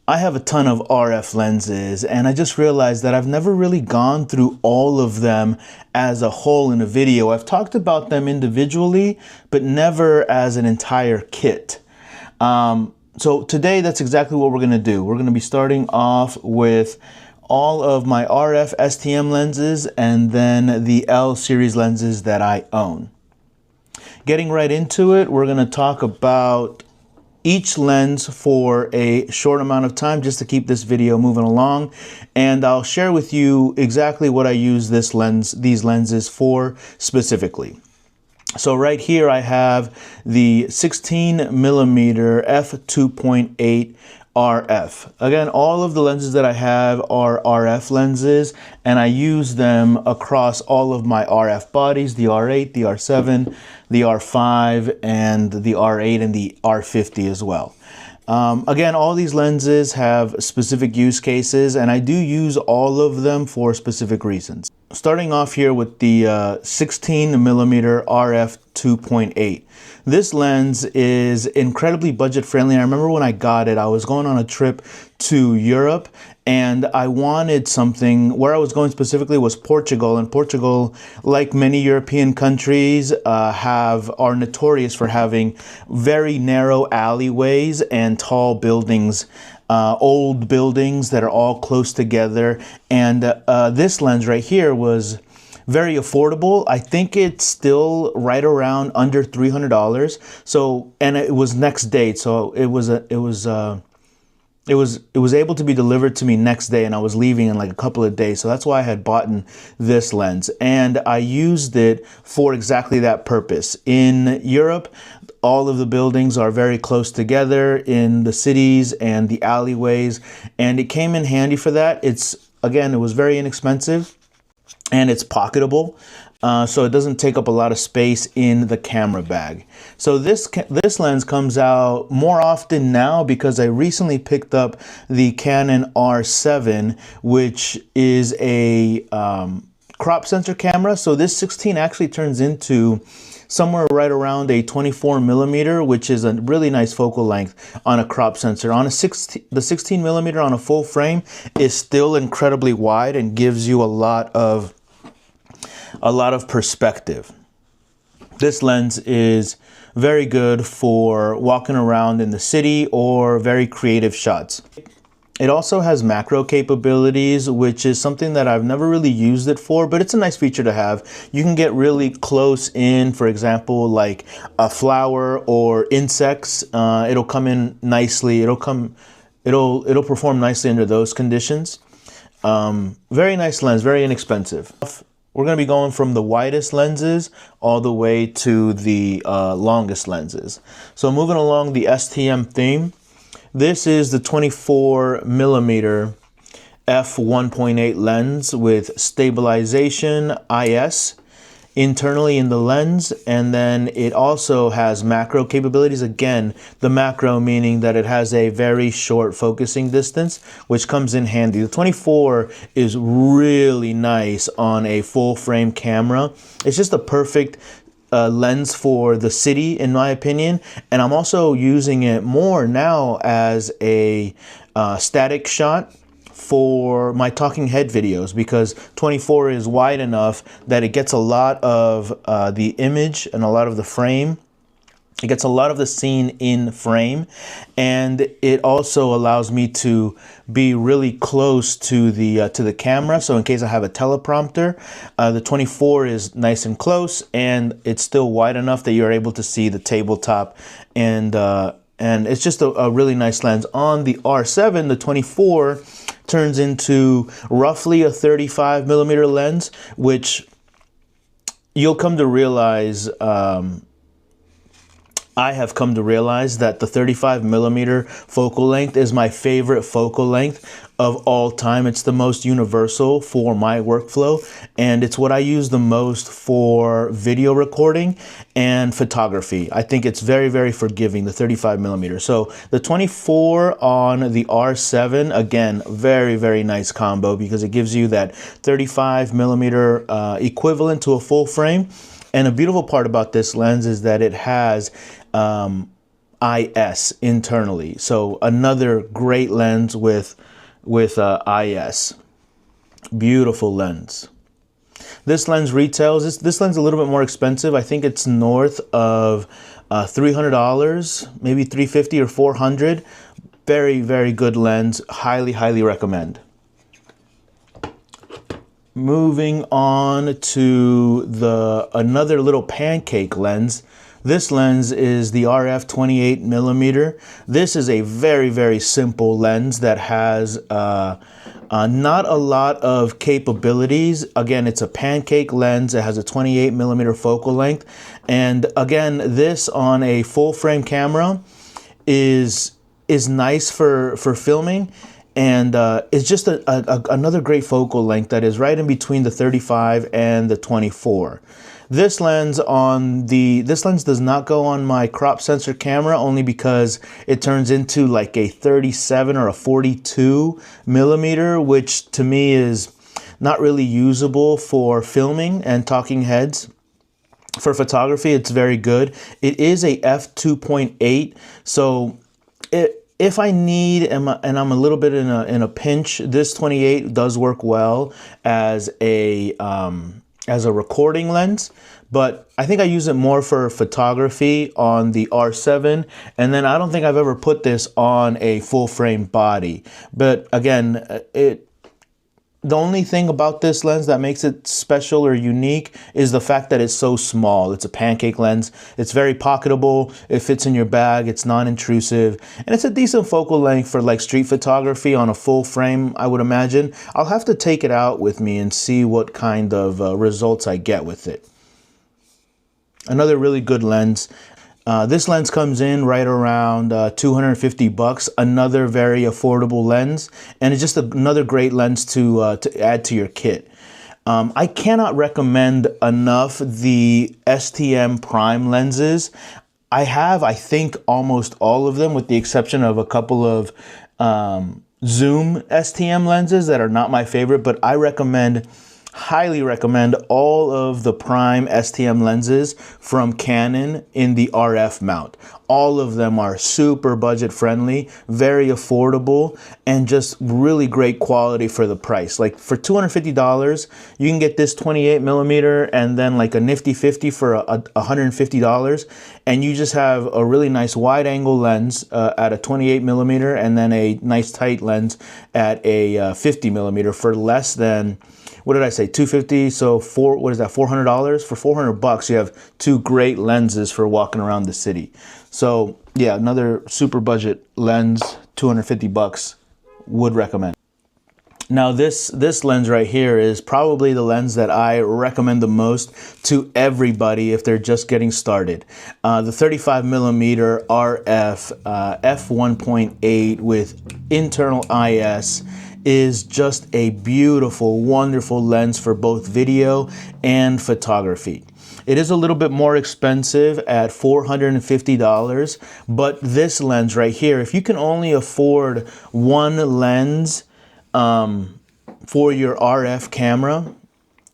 I have a ton of RF lenses, and I just realized that I've never really gone through all of them as a whole in a video. I've talked about them individually, but never as an entire kit. So today, that's exactly what we're going to do. We're going to be starting off with all of my RF STM lenses and then the L series lenses that I own. Getting right into it, we're going to talk about each lens for a short amount of time just to keep this video moving along, and I'll share with you exactly what I use these lenses for specifically. So right here I have the 16mm f2.8 RF. Again, all of the lenses that I have are RF lenses, and I use them across all of my RF bodies, the R8, the R7, the R5, and the R8 and the R50 as well. Again, all these lenses have specific use cases, and I do use all of them for specific reasons. Starting off here with the 16mm RF 2.8. This lens is incredibly budget friendly. I remember when I got it, I was going on a trip to Europe, and I wanted something. Where I was going specifically was Portugal, and Portugal, like many European countries, are notorious for having very narrow alleyways and tall buildings, old buildings that are all close together. And this lens right here was very affordable. I think it's still right around under $300. So, and it was next day, so it was able to be delivered to me next day, and I was leaving in like a couple of days. So that's why I had bought this lens, and I used it for exactly that purpose. In Europe, all of the buildings are very close together in the cities and the alleyways, and it came in handy for that. Again, it was very inexpensive, and it's pocketable, so it doesn't take up a lot of space in the camera bag. So this lens comes out more often now because I recently picked up the Canon R7, which is a crop sensor camera. So this 16 actually turns into somewhere right around a 24mm, which is a really nice focal length on a crop sensor. On the 16mm on a full frame is still incredibly wide and gives you a lot of perspective. This lens is very good for walking around in the city or very creative shots. It also has macro capabilities, which is something that I've never really used it for, but it's a nice feature to have. You can get really close in, for example, like a flower or insects. It'll come in nicely. It'll perform nicely under those conditions. Very nice lens, very inexpensive. We're going to be going from the widest lenses all the way to the longest lenses. So moving along the STM theme, this is the 24mm f1.8 lens with stabilization IS internally in the lens, and then it also has macro capabilities. Again, the macro meaning that it has a very short focusing distance, which comes in handy. The 24 is really nice on a full frame camera. It's just a perfect lens for the city, in my opinion, and I'm also using it more now as a static shot for my talking head videos, because 24 is wide enough that it gets a lot of the image and a lot of the frame. It gets a lot of the scene in frame, and it also allows me to be really close to the camera. So in case I have a teleprompter, the 24 is nice and close, and it's still wide enough that you're able to see the tabletop, and it's just a really nice lens. On the R7, the 24 turns into roughly a 35mm lens, which you'll come to realize, I have come to realize that the 35mm focal length is my favorite focal length of all time. It's the most universal for my workflow, and it's what I use the most for video recording and photography. I think it's very, very forgiving, the 35mm. So the 24 on the R7, again, very, very nice combo, because it gives you that 35mm equivalent to a full frame. And a beautiful part about this lens is that it has IS internally. So another great lens with IS. Beautiful lens. This lens retails, this lens is a little bit more expensive. I think it's north of $300, maybe $350 or $400. Very, very good lens. Highly, highly recommend. Moving on to another little pancake lens. This lens is the RF 28mm. This is a very, very simple lens that has not a lot of capabilities. Again, it's a pancake lens. It has a 28mm focal length. And again, this on a full frame camera is nice for filming. And it's just another great focal length that is right in between the 35 and the 24. This lens does not go on my crop sensor camera, only because it turns into like a 37 or a 42 millimeter, which to me is not really usable for filming and talking heads. For photography, it's very good. It is a f2.8, so if I need, and I'm a little bit in a pinch, this 28 does work well as a recording lens, but I think I use it more for photography on the R7, and then I don't think I've ever put this on a full frame body. But again, the only thing about this lens that makes it special or unique is the fact that it's so small. It's a pancake lens. It's very pocketable. It fits in your bag. It's non-intrusive. And it's a decent focal length for like street photography on a full frame, I would imagine. I'll have to take it out with me and see what kind of results I get with it. Another really good lens. This lens comes in right around $250. Another very affordable lens, and it's just another great lens to add to your kit. I cannot recommend enough the STM Prime lenses. I have, I think, almost all of them, with the exception of a couple of Zoom STM lenses that are not my favorite, but I highly recommend all of the Prime STM lenses from Canon in the RF mount. All of them are super budget friendly, very affordable, and just really great quality for the price. Like for $250, you can get this 28mm and then like a nifty 50 for $150, and you just have a really nice wide angle lens at a 28mm and then a nice tight lens at a 50mm for less than, what did I say, $250? So what is that, $400? For $400, you have two great lenses for walking around the city. So yeah, another super budget lens, $250, would recommend. Now this lens right here is probably the lens that I recommend the most to everybody if they're just getting started. The 35mm RF f1.8 with internal IS is just a beautiful, wonderful lens for both video and photography. It is a little bit more expensive at $450, but this lens right here, if you can only afford one lens for your RF camera,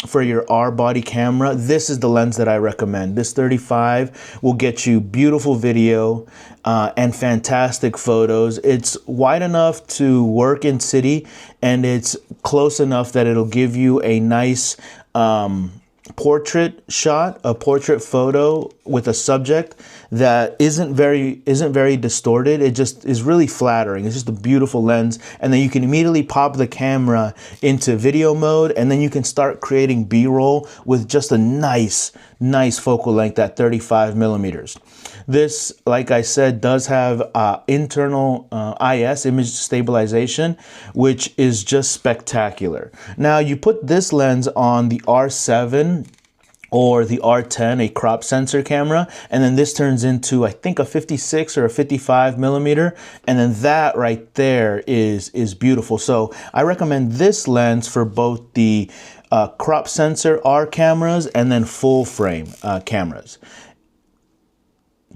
for your R body camera, this is the lens that I recommend. This 35 will get you beautiful video and fantastic photos. It's wide enough to work in city, and it's close enough that it'll give you a nice portrait shot, a portrait photo with a subject that isn't very distorted. It just is really flattering. It's just a beautiful lens, and then you can immediately pop the camera into video mode, and then you can start creating B-roll with just a nice focal length at 35mm. This, like I said, does have internal IS, image stabilization, which is just spectacular. Now, you put this lens on the R7 or the R10, a crop sensor camera, and then this turns into, I think, a 56 or a 55mm, and then that right there is beautiful. So I recommend this lens for both the crop sensor R cameras and then full frame cameras.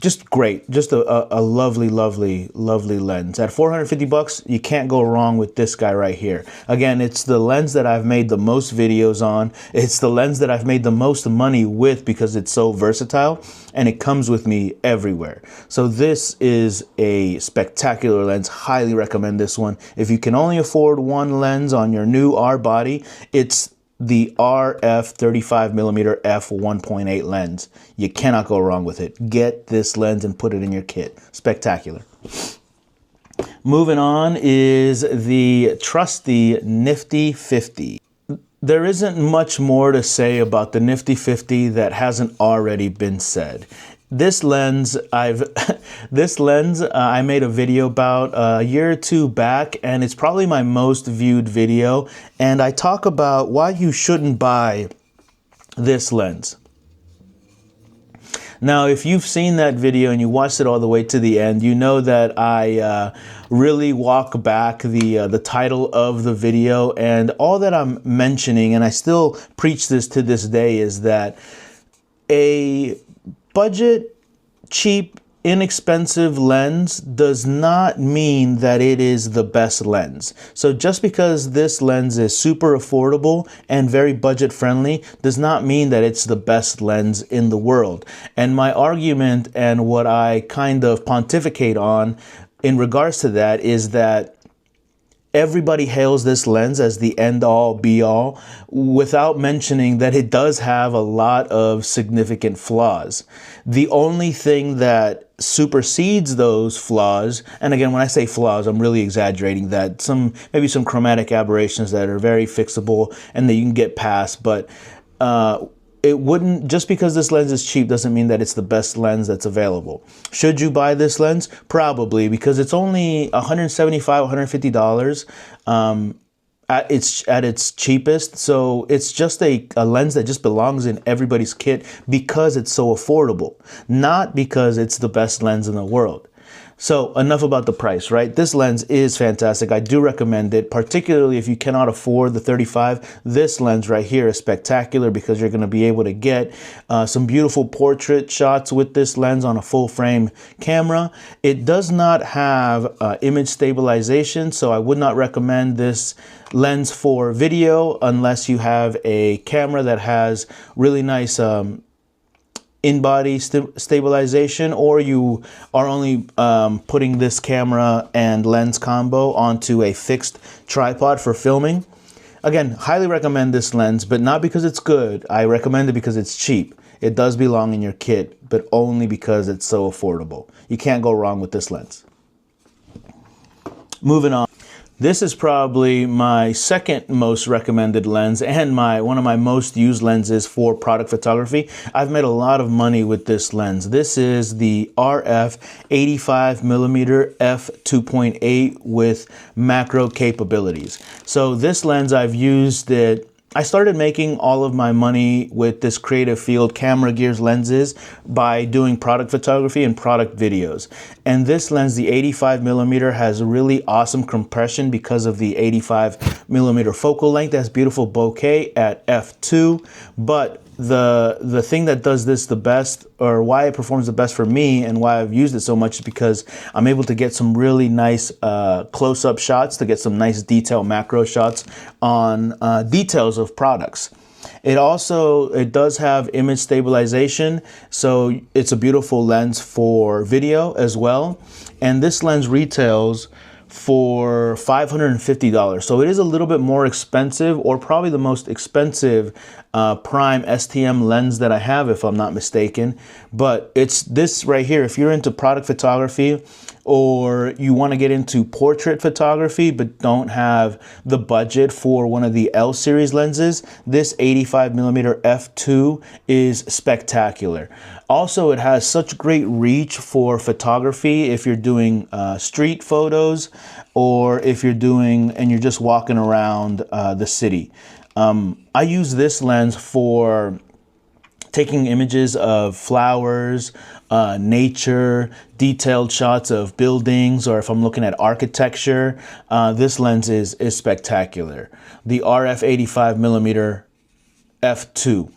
just great. Just a lovely, lovely, lovely lens. At 450 bucks, you can't go wrong with this guy right here. Again, it's the lens that I've made the most videos on. It's the lens that I've made the most money with because it's so versatile and it comes with me everywhere. So this is a spectacular lens. Highly recommend this one. If you can only afford one lens on your new R body, it's the RF 35mm f1.8 lens. You cannot go wrong with it. Get this lens and put it in your kit. Spectacular. Moving on is the trusty Nifty 50. There isn't much more to say about the Nifty 50 that hasn't already been said. This lens, I made a video about a year or two back, and it's probably my most viewed video. And I talk about why you shouldn't buy this lens. Now, if you've seen that video and you watched it all the way to the end, you know that I really walk back the title of the video, and all that I'm mentioning, and I still preach this to this day, is that a budget, cheap, inexpensive lens does not mean that it is the best lens. So just because this lens is super affordable and very budget friendly does not mean that it's the best lens in the world. And my argument and what I kind of pontificate on in regards to that is that everybody hails this lens as the end-all be-all without mentioning that it does have a lot of significant flaws. The only thing that supersedes those flaws, and again, when I say flaws, I'm really exaggerating that, maybe some chromatic aberrations that are very fixable and that you can get past, but it wouldn't, just because this lens is cheap doesn't mean that it's the best lens that's available. Should you buy this lens? Probably, because it's only $175, $150 at its cheapest. So it's just a lens that just belongs in everybody's kit because it's so affordable, not because it's the best lens in the world. So enough about the price, right? This lens is fantastic. I do recommend it, particularly if you cannot afford the 35. This lens right here is spectacular because you're going to be able to get some beautiful portrait shots with this lens on a full frame camera. It does not have image stabilization, so I would not recommend this lens for video unless you have a camera that has really nice in-body stabilization, or you are only putting this camera and lens combo onto a fixed tripod for filming. Again, highly recommend this lens, but not because it's good. I recommend it because it's cheap. It does belong in your kit, but only because it's so affordable. You can't go wrong with this lens. Moving on. This is probably my second most recommended lens and one of my most used lenses for product photography. I've made a lot of money with this lens. This is the RF 85mm f2.8 with macro capabilities. So this lens, I've used it. I started making all of my money with this creative field camera gears lenses by doing product photography and product videos. And this lens, the 85mm, has really awesome compression because of the 85mm focal length. It has beautiful bokeh at f2, but the thing that does this the best, or why it performs the best for me and why I've used it so much, is because I'm able to get some really nice close-up shots, to get some nice detail macro shots on details of products. It does have image stabilization, so it's a beautiful lens for video as well. And this lens retails for $550. So it is a little bit more expensive, or probably the most expensive prime STM lens that I have, if I'm not mistaken. But it's this right here. If you're into product photography, or you want to get into portrait photography but don't have the budget for one of the L series lenses, this 85mm f2 is spectacular. Also, it has such great reach for photography if you're doing street photos, or if you're you're just walking around the city. I use this lens for taking images of flowers, nature, detailed shots of buildings, or if I'm looking at architecture. This lens is spectacular. The RF 85mm f2.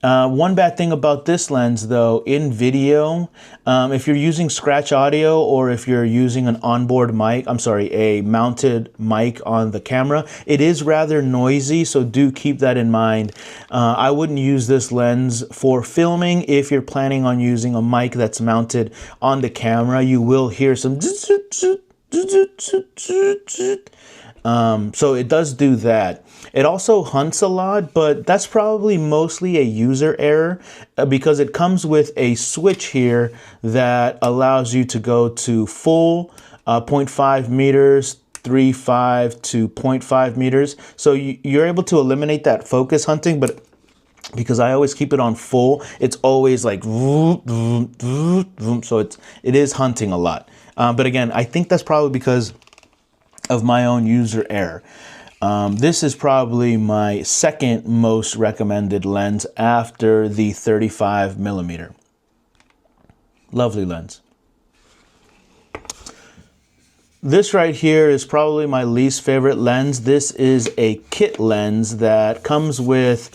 One bad thing about this lens though, in video, if you're using scratch audio or if you're using an onboard mic, a mounted mic on the camera, it is rather noisy, so do keep that in mind. I wouldn't use this lens for filming. If you're planning on using a mic that's mounted on the camera, you will hear some so it does do that. It also hunts a lot, but that's probably mostly a user error because it comes with a switch here that allows you to go to full 0.5 meters, 3.5 to 0.5 meters. So you're able to eliminate that focus hunting, but because I always keep it on full, it's always like so it is hunting a lot. But again, I think that's probably because of my own user error. This is probably my second most recommended lens after the 35 millimeter. Lovely lens. This right here is probably my least favorite lens. This is a kit lens that comes with,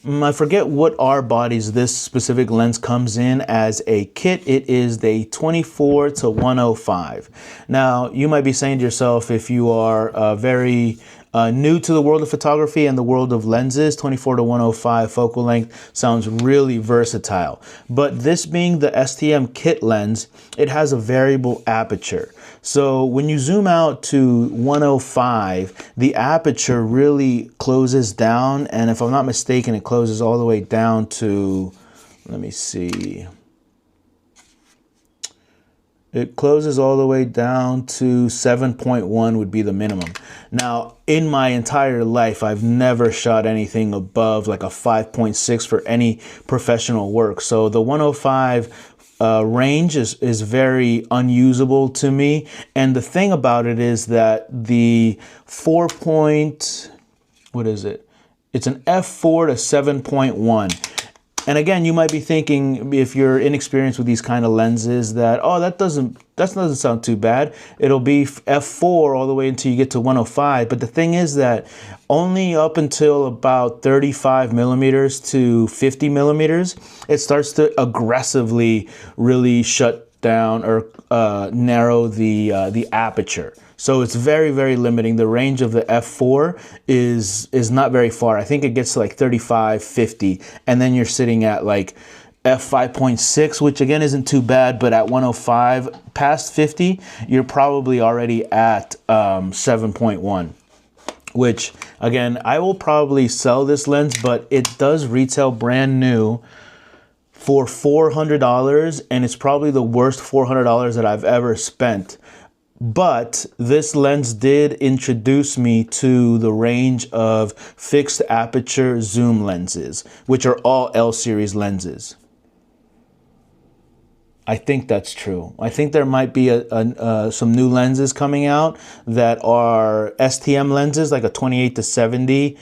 I forget what R bodies this specific lens comes in as a kit. It is the 24 to 105. Now, you might be saying to yourself, if you are very new to the world of photography and the world of lenses, 24 to 105 focal length sounds really versatile. But this being the STM kit lens, it has a variable aperture. So when you zoom out to 105, the aperture really closes down. And if I'm not mistaken, it closes all the way down to, let me see. It closes all the way down to 7.1 would be the minimum. Now, in my entire life, I've never shot anything above like a 5.6 for any professional work. So the 105 range is very unusable to me. And the thing about it is that the what is it? It's an f4 to 7.1. And again, you might be thinking, if you're inexperienced with these kind of lenses, that, oh, that doesn't sound too bad. It'll be f4 all the way until you get to 105. But the thing is that only up until about 35 millimeters to 50 millimeters, it starts to aggressively really shut down or narrow the aperture. So it's very, very limiting. The range of the f4 is not very far. I think it gets to like 35, 50, and then you're sitting at like f5.6, which again isn't too bad, but at 105, past 50, you're probably already at 7.1, which again, I will probably sell this lens, but it does retail brand new for $400, and it's probably the worst $400 that I've ever spent. But this lens did introduce me to the range of fixed aperture zoom lenses, which are all L series lenses. I think that's true. I think there might be some new lenses coming out that are STM lenses, like a 28 to 70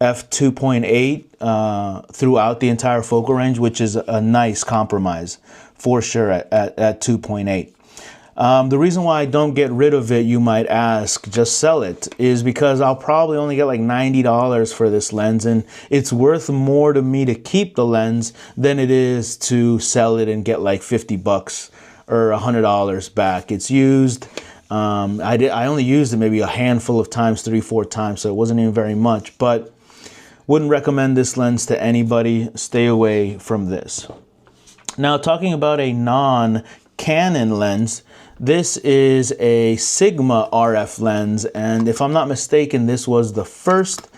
f2.8 throughout the entire focal range, which is a nice compromise for sure at 2.8. The reason why I don't get rid of it, you might ask, just sell it, is because I'll probably only get like $90 for this lens, and it's worth more to me to keep the lens than it is to sell it and get like 50 bucks or $100 back. It's used. I only used it maybe a handful of times, 3-4 times, so it wasn't even very much, but wouldn't recommend this lens to anybody. Stay away from this. Now, talking about a non-Canon lens, this is a Sigma RF lens, and if I'm not mistaken, this was the first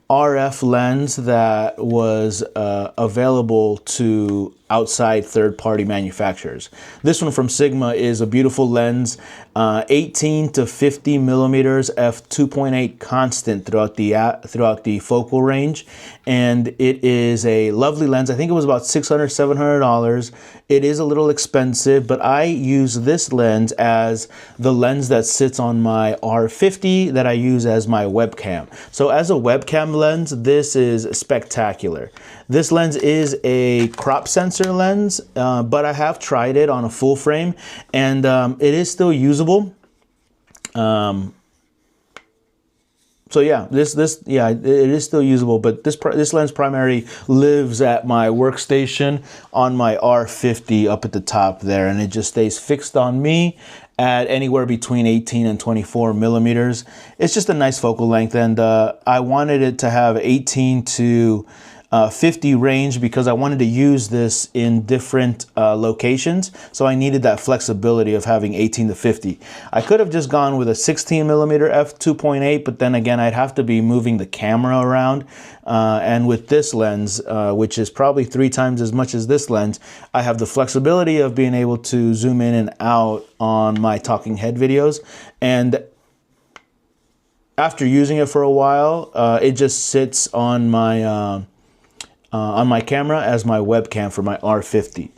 RF lens that was available to outside third-party manufacturers. This one from Sigma is a beautiful lens, 18 to 50 millimeters, f2.8 constant throughout the focal range, and it is a lovely lens. I think it was about $600–700. It is a little expensive, but I use this lens as the lens that sits on my R50 that I use as my webcam. So as a webcam lens, this is spectacular. This lens is a crop sensor lens, but I have tried it on a full frame, and it is still usable. So yeah, yeah, it is still usable, but this lens primarily lives at my workstation on my R50 up at the top there, and it just stays fixed on me at anywhere between 18 and 24 millimeters. It's just a nice focal length, and I wanted it to have 18 to 50 range because I wanted to use this in different locations. So I needed that flexibility of having 18 to 50. I could have just gone with a 16 millimeter f2.8, but then again, I'd have to be moving the camera around. And with this lens, which is probably 3 times as much as this lens, I have the flexibility of being able to zoom in and out on my talking head videos. And after using it for a while, it just sits on my camera as my webcam for my R50.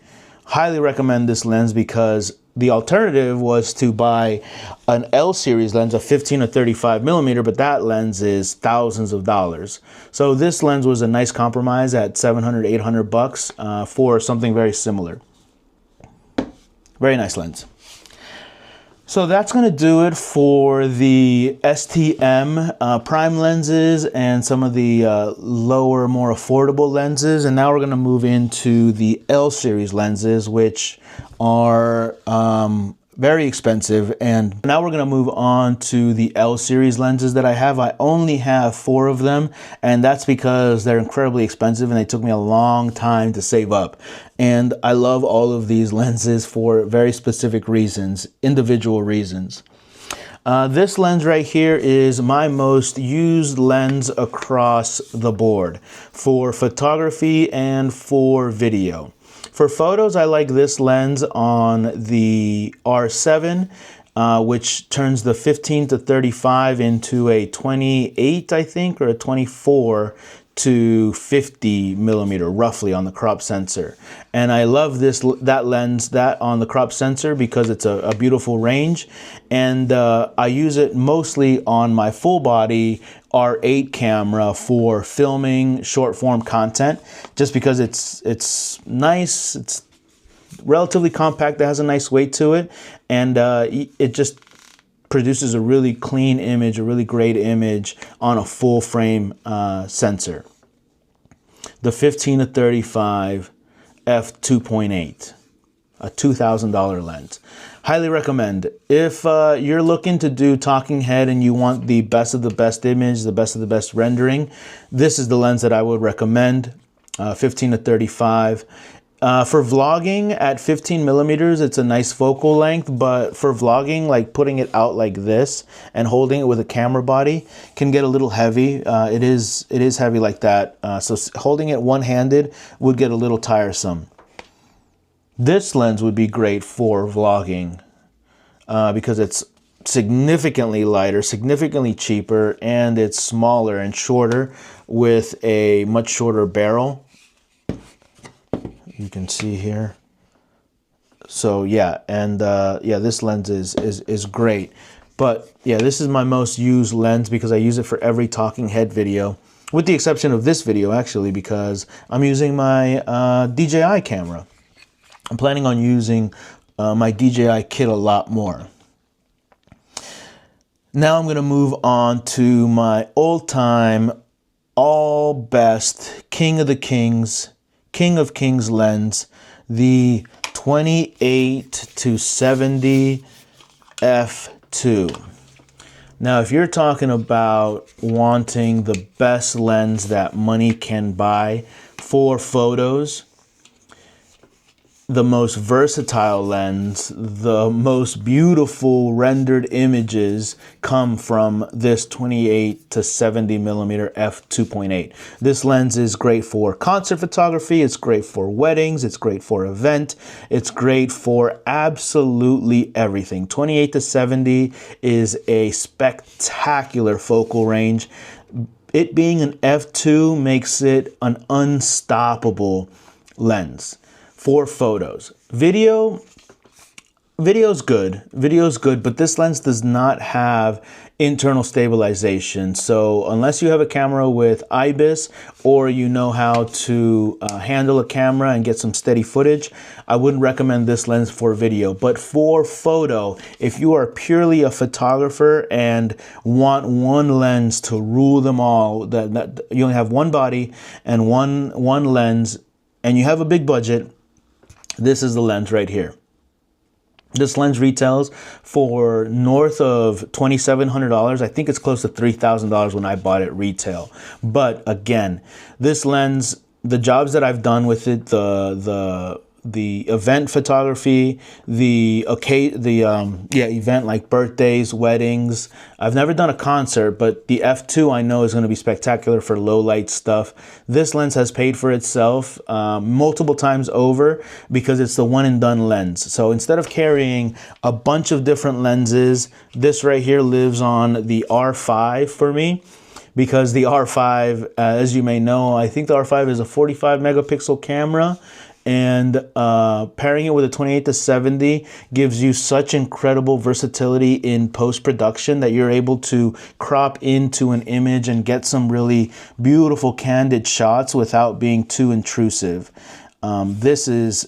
Highly recommend this lens because the alternative was to buy an L series lens, a 15 or 35 millimeter, but that lens is thousands of dollars. So this lens was a nice compromise at 700, 800 bucks for something very similar. Very nice lens. So that's going to do it for the STM prime lenses and some of the lower, more affordable lenses. And now we're going to move into the L series lenses, which are very expensive. And now we're going to move on to the L series lenses that I have. I only have 4 of them, and that's because they're incredibly expensive and they took me a long time to save up. And I love all of these lenses for very specific reasons, individual reasons. This lens right here is my most used lens across the board for photography and for video. For photos, I like this lens on the R7, which turns the 15 to 35 into a 28, I think, or a 24 to 50 millimeter, roughly, on the crop sensor. And I love that lens on the crop sensor because it's a beautiful range. And I use it mostly on my full body R8 camera for filming short form content, just because it's nice, it's relatively compact, it has a nice weight to it, and it just produces a really clean image, a really great image on a full frame sensor. The 15 to 35 f2.8, a $2,000 lens. Highly recommend. If you're looking to do talking head and you want the best of the best image, the best of the best rendering, this is the lens that I would recommend, 15 to 35. For vlogging at 15 millimeters, it's a nice focal length, but for vlogging, like putting it out like this and holding it with a camera body can get a little heavy. It is heavy like that. So holding it one-handed would get a little tiresome. This lens would be great for vlogging because it's significantly lighter, significantly cheaper, and it's smaller and shorter with a much shorter barrel. You can see here. So yeah, and yeah, this lens is great. But yeah, this is my most used lens because I use it for every talking head video, with the exception of this video actually, because I'm using my DJI camera. I'm planning on using my DJI kit a lot more. Now I'm going to move on to my all-time, all best, king of the kings, king of kings lens, the 28 to 70 f2. Now, if you're talking about wanting the best lens that money can buy for photos, the most versatile lens, the most beautiful rendered images come from this 28 to 70 millimeter f2.8. This lens is great for concert photography, it's great for weddings, it's great for event, it's great for absolutely everything. 28 to 70 is a spectacular focal range. It being an f2 makes it an unstoppable lens for photos. Video, Video's good. Video's good, but this lens does not have internal stabilization. So unless you have a camera with IBIS or you know how to handle a camera and get some steady footage, I wouldn't recommend this lens for video. But for photo, if you are purely a photographer and want one lens to rule them all, that you only have one body and one lens, and you have a big budget, this is the lens right here. This lens retails for north of $2,700. I think it's close to $3,000 when I bought it retail. But again, this lens, the jobs that I've done with it, the event photography, event like birthdays, weddings. I've never done a concert, but the f2 I know is going to be spectacular for low light stuff. This lens has paid for itself multiple times over because it's the one and done lens. So instead of carrying a bunch of different lenses, this right here lives on the R5 for me. Because the R5, as you may know, I think the R5 is a 45 megapixel camera, and pairing it with a 28-70 gives you such incredible versatility in post-production that you're able to crop into an image and get some really beautiful candid shots without being too intrusive. This is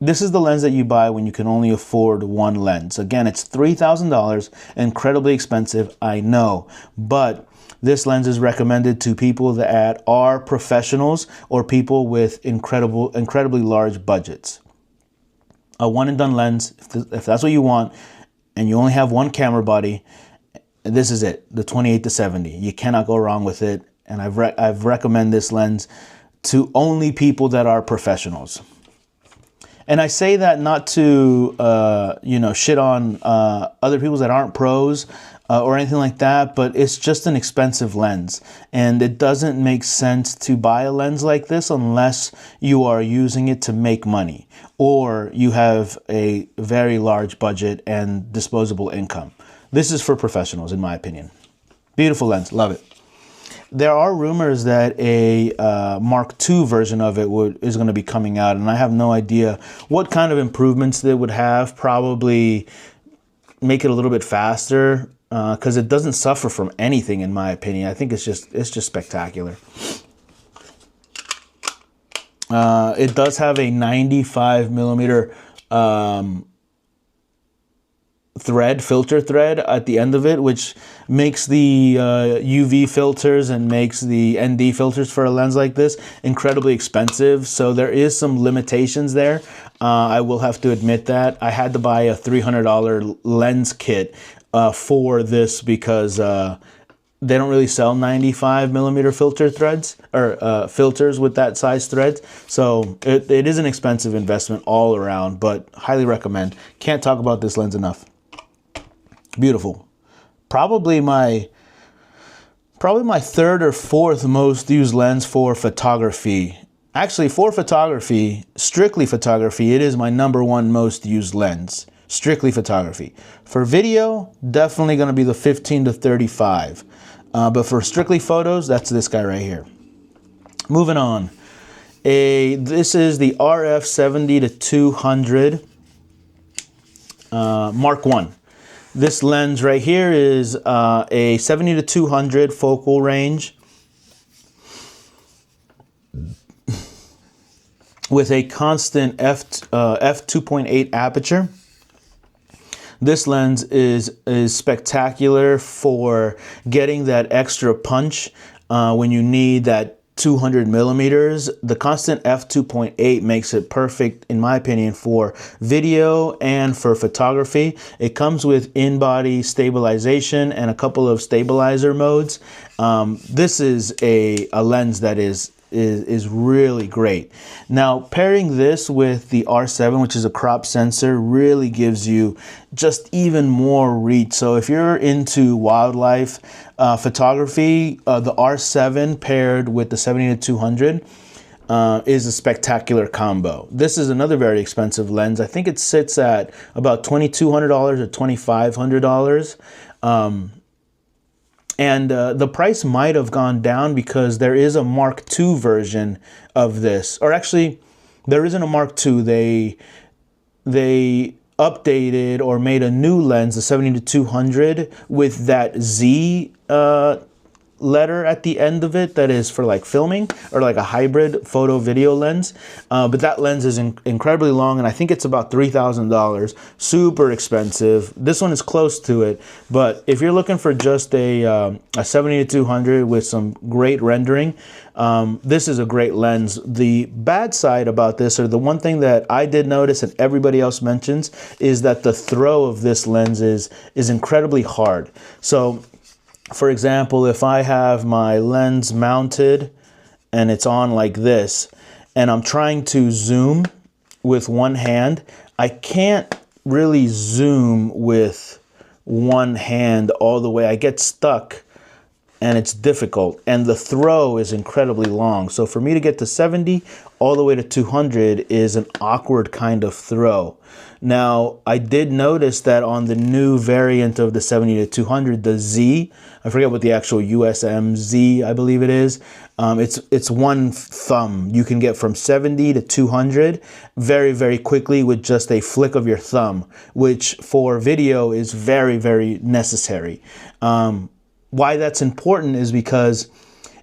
the lens that you buy when you can only afford one lens. Again, it's $3,000, incredibly expensive, I know, but this lens is recommended to people that are professionals or people with incredibly large budgets. A one and done lens, if that's what you want, and you only have one camera body, this is it, the 28-70. You cannot go wrong with it, and I've recommended this lens to only people that are professionals. And I say that not to, shit on other people that aren't pros or anything like that, but it's just an expensive lens. And it doesn't make sense to buy a lens like this unless you are using it to make money or you have a very large budget and disposable income. This is for professionals, in my opinion. Beautiful lens, love it. There are rumors that a Mark II version of it is going to be coming out, and I have no idea what kind of improvements they would have. Probably make it a little bit faster because it doesn't suffer from anything, in my opinion. I think it's just spectacular. It does have a 95 millimeter filter thread at the end of it, which makes the UV filters and makes the ND filters for a lens like this incredibly expensive. So there is some limitations there. I will have to admit that. I had to buy a $300 lens kit for this because they don't really sell 95 millimeter filter threads or filters with that size threads. So it is an expensive investment all around, but highly recommend. Can't talk about this lens enough. Beautiful. Probably my third or fourth most used lens for photography. Actually, for photography, strictly photography, it is my #1 most used lens. Strictly photography. For video, definitely going to be the 15 to 35. But for strictly photos, that's this guy right here. Moving on. This is the RF 70 to 200 Mark I. This lens right here is a 70 to 200 focal range with a constant f2.8 aperture. This lens is spectacular for getting that extra punch when you need that 200 millimeters. The constant f2.8 makes it perfect, in my opinion, for video and for photography. It comes with in-body stabilization and a couple of stabilizer modes. This is a lens that is really great. Now, pairing this with the R7, which is a crop sensor, really gives you just even more reach. So if you're into wildlife photography, the R7 paired with the 70 to 200 is a spectacular combo. This is another very expensive lens. I think it sits at about $2,200 or $2,500. And the price might have gone down because there is a Mark II version of this. Or actually, there isn't a Mark II. they updated or made a new lens, the 70-200, with that Z letter at the end of it that is for like filming, or like a hybrid photo video lens. But that lens is incredibly long, and I think it's about $3,000. Super expensive. This one is close to it, but if you're looking for just a 70-200 with some great rendering, this is a great lens. The bad side about this, or the one thing that I did notice and everybody else mentions, is that the throw of this lens is incredibly hard. So for example, if I have my lens mounted and it's on like this, and I'm trying to zoom with one hand, I can't really zoom with one hand all the way. I get stuck and it's difficult, and the throw is incredibly long. So for me to get to 70 all the way to 200 is an awkward kind of throw. Now, I did notice that on the new variant of the 70-200, the Z, I forget what the actual USM Z, I believe it is, it's one thumb. You can get from 70 to 200 very, very quickly with just a flick of your thumb, which for video is very, very necessary. Why that's important is because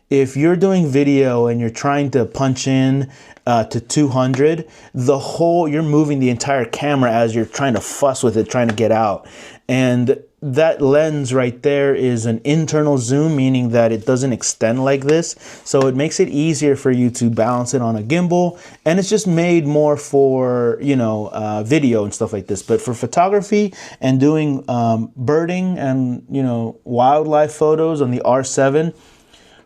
if you're doing video and you're trying to punch in to 200, you're moving the entire camera as you're trying to fuss with it, trying to get out. And that lens right there is an internal zoom, meaning that it doesn't extend like this. So it makes it easier for you to balance it on a gimbal. And it's just made more for, you know, video and stuff like this. But for photography and doing birding and, you know, wildlife photos on the R7,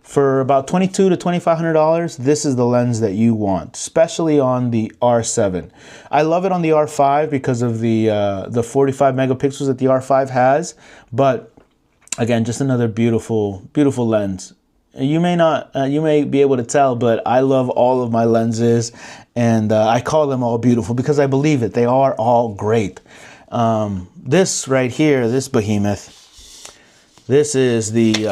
for about $2,200 to $2,500, this is the lens that you want, especially on the R7. I love it on the R5 because of the 45 megapixels that the R5 has. But again, just another beautiful, beautiful lens. You may be able to tell, but I love all of my lenses, and I call them all beautiful because I believe it. They are all great. This right here, this behemoth, this is the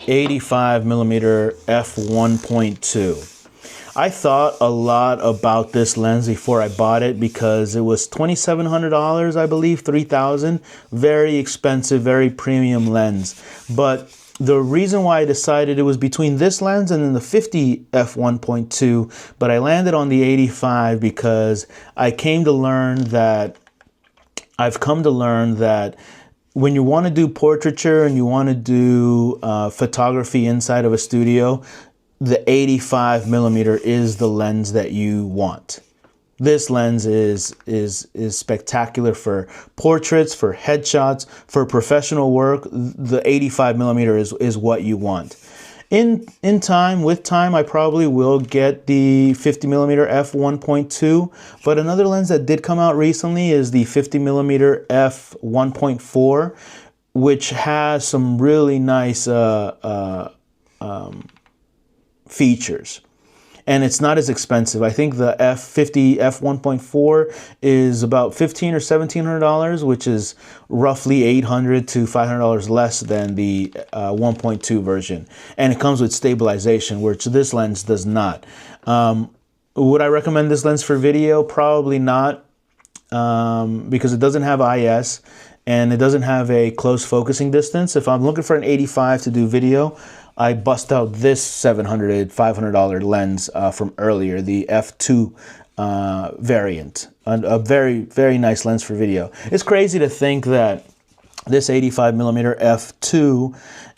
85mm f1.2. I thought a lot about this lens before I bought it because it was $2,700, I believe, $3,000. Very expensive, very premium lens. But the reason why I decided it was between this lens and then the 50 f1.2, but I landed on the 85 because I've come to learn that when you want to do portraiture and you want to do photography inside of a studio, the 85mm is the lens that you want. This lens is spectacular for portraits, for headshots, for professional work. The 85mm is what you want. With time, I probably will get the 50mm f1.2, but another lens that did come out recently is the 50mm f1.4, which has some really nice features. And it's not as expensive. I think the F50 f1.4 is about $1,500 or $1,700, which is roughly $800 to $500 less than the 1.2 version. And it comes with stabilization, which this lens does not. Would I recommend this lens for video? Probably not, because it doesn't have IS and it doesn't have a close focusing distance. If I'm looking for an 85 to do video, I bust out this $700, $500 lens from earlier, the F2 variant. A very, very nice lens for video. It's crazy to think that this 85mm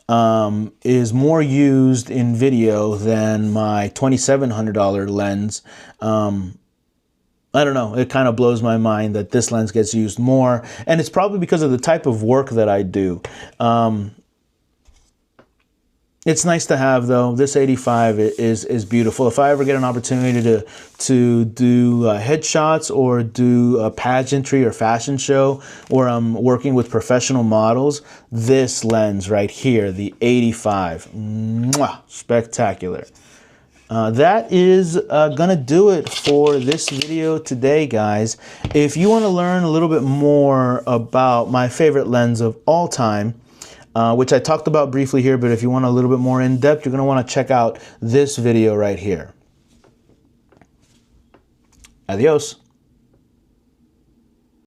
f2 is more used in video than my $2,700 lens. I don't know, it kind of blows my mind that this lens gets used more, and it's probably because of the type of work that I do. It's nice to have, though. This 85 is beautiful. If I ever get an opportunity to do headshots or do a pageantry or fashion show, or I'm working with professional models, this lens right here, the 85, mwah, spectacular. That is gonna do it for this video today, guys. If you want to learn a little bit more about my favorite lens of all time, which I talked about briefly here, but if you want a little bit more in depth, you're going to want to check out this video right here. Adios.